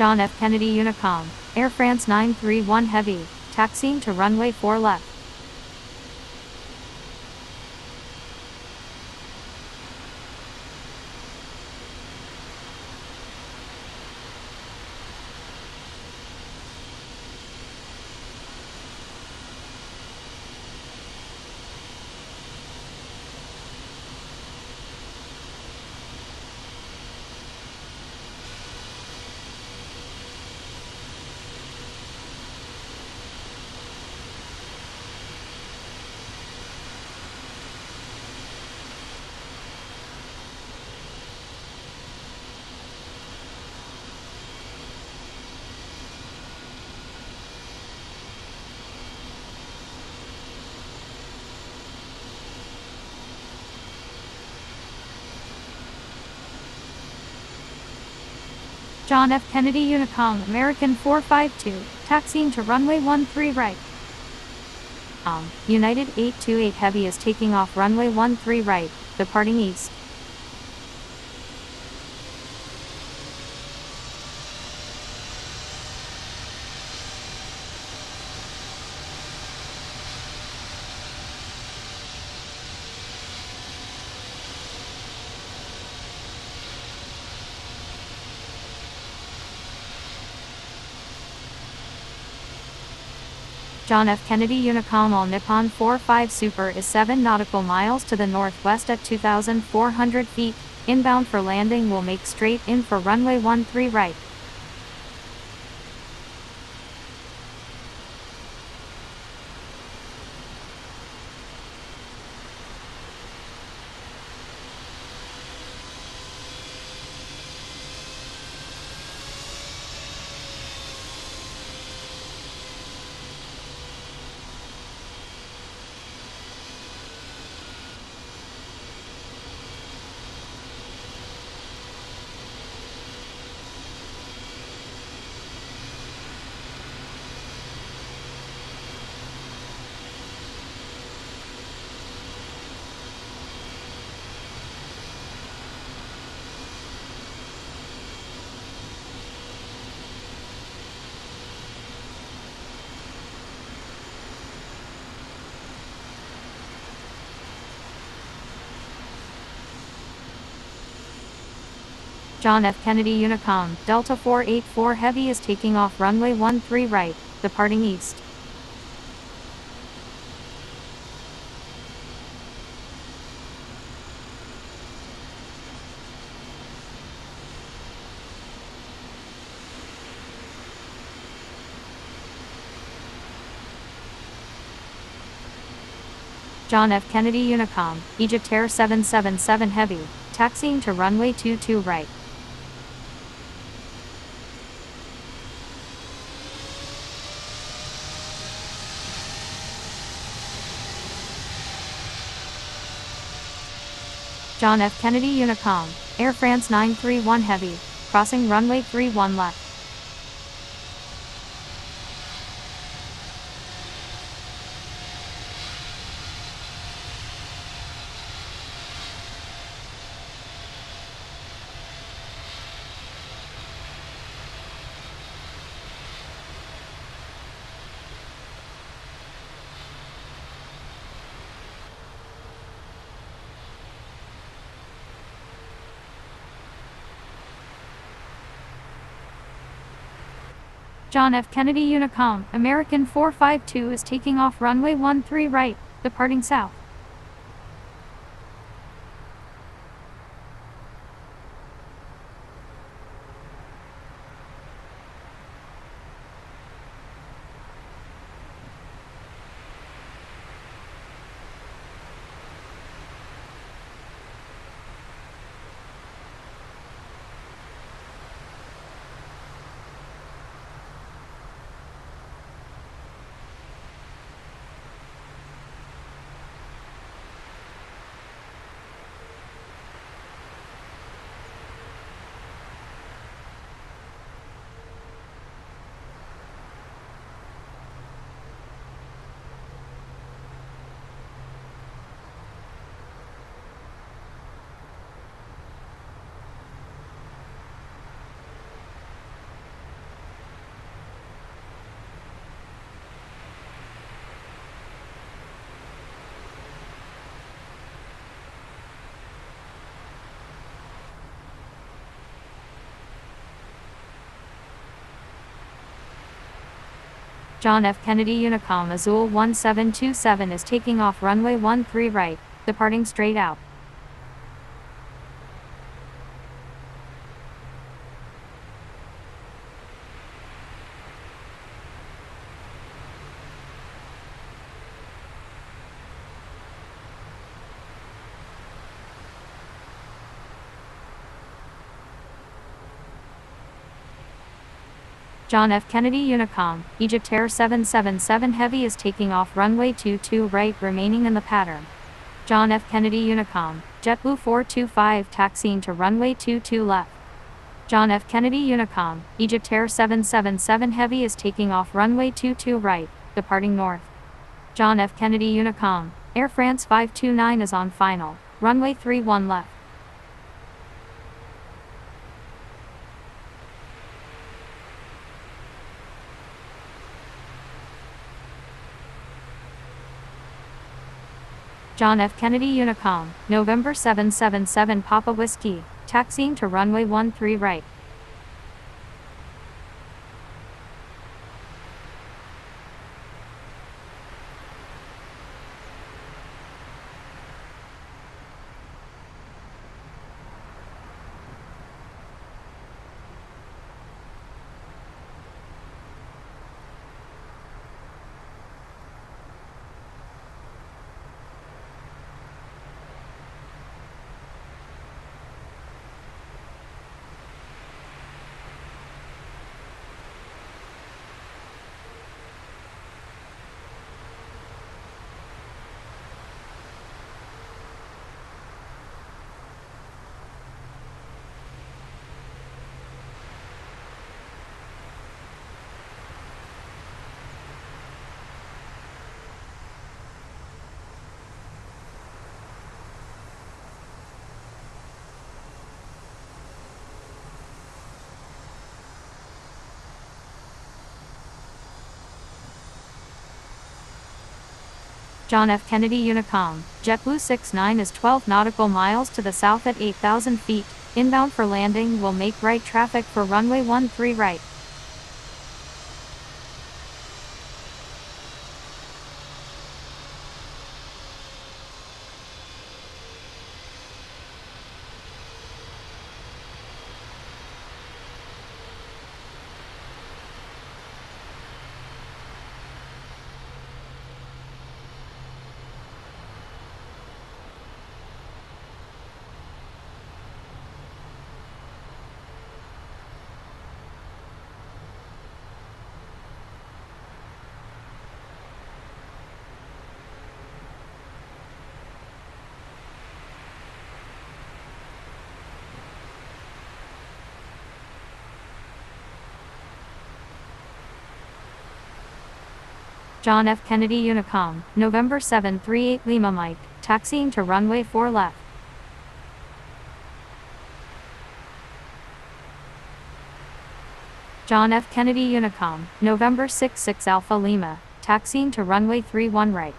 John F. Kennedy Unicom, Air France 931 Heavy, taxiing to runway 4 left. John F. Kennedy Unicom, American 452, taxiing to runway 13 right. United 828 Heavy is taking off runway 13 right, departing east. John F. Kennedy Unicom All Nippon 45 Super is 7 nautical miles to the northwest at 2,400 feet. Inbound for landing will make straight in for runway 13 right. John F. Kennedy Unicom, Delta 484 Heavy is taking off runway 13 right, departing east. John F. Kennedy Unicom, Egypt Air 777 Heavy, taxiing to runway 22 right. John F. Kennedy Unicom, Air France 931 Heavy, crossing runway 31 left. John F. Kennedy Unicom, American 452 is taking off runway 13 right, departing south. John F. Kennedy Unicom Azul 1727 is taking off runway 13 right, departing straight out. John F. Kennedy Unicom, Egypt Air 777 Heavy is taking off runway 22 right remaining in the pattern. John F. Kennedy Unicom, JetBlue 425 taxiing to runway 22 left. John F. Kennedy Unicom, Egypt Air 777 Heavy is taking off runway 22 right, departing north. John F. Kennedy Unicom, Air France 529 is on final, runway 31 left. John F. Kennedy Unicom, November 777 Papa Whiskey, taxiing to runway 13 right. John F. Kennedy Unicom, JetBlue 69 is 12 nautical miles to the south at 8,000 feet, inbound for landing will make right traffic for runway 13 right. John F. Kennedy Unicom, November 738 Lima Mike, taxiing to runway 4 left. John F. Kennedy Unicom, November 66 Alpha Lima, taxiing to runway 31 right.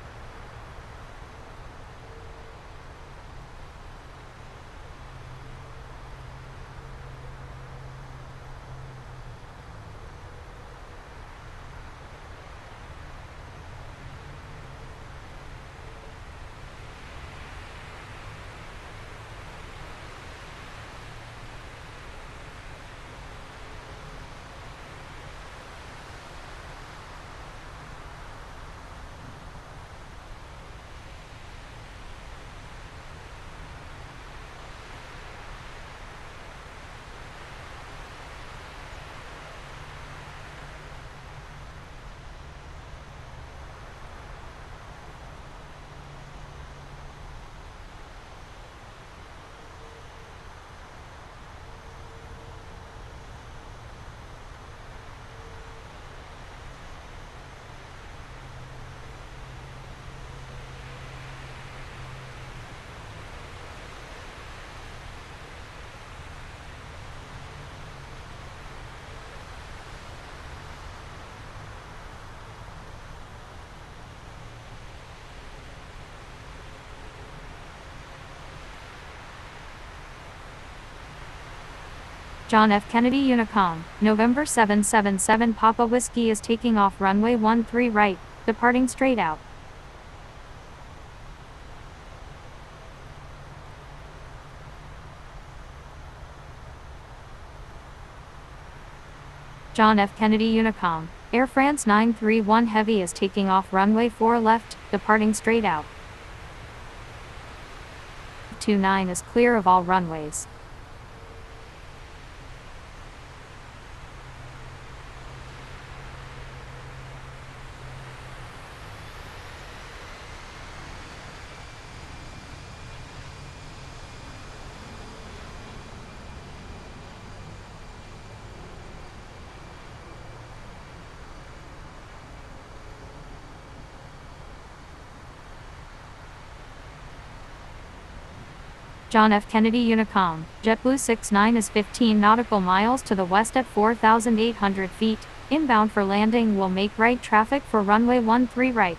John F. Kennedy Unicom, November 777 Papa Whiskey is taking off runway 13 right, departing straight out. John F. Kennedy Unicom, Air France 931 Heavy is taking off runway 4 left, departing straight out. 29 is clear of all runways. John F. Kennedy Unicom, JetBlue 69 is 15 nautical miles to the west at 4,800 feet, inbound for landing will make right traffic for runway 13 right.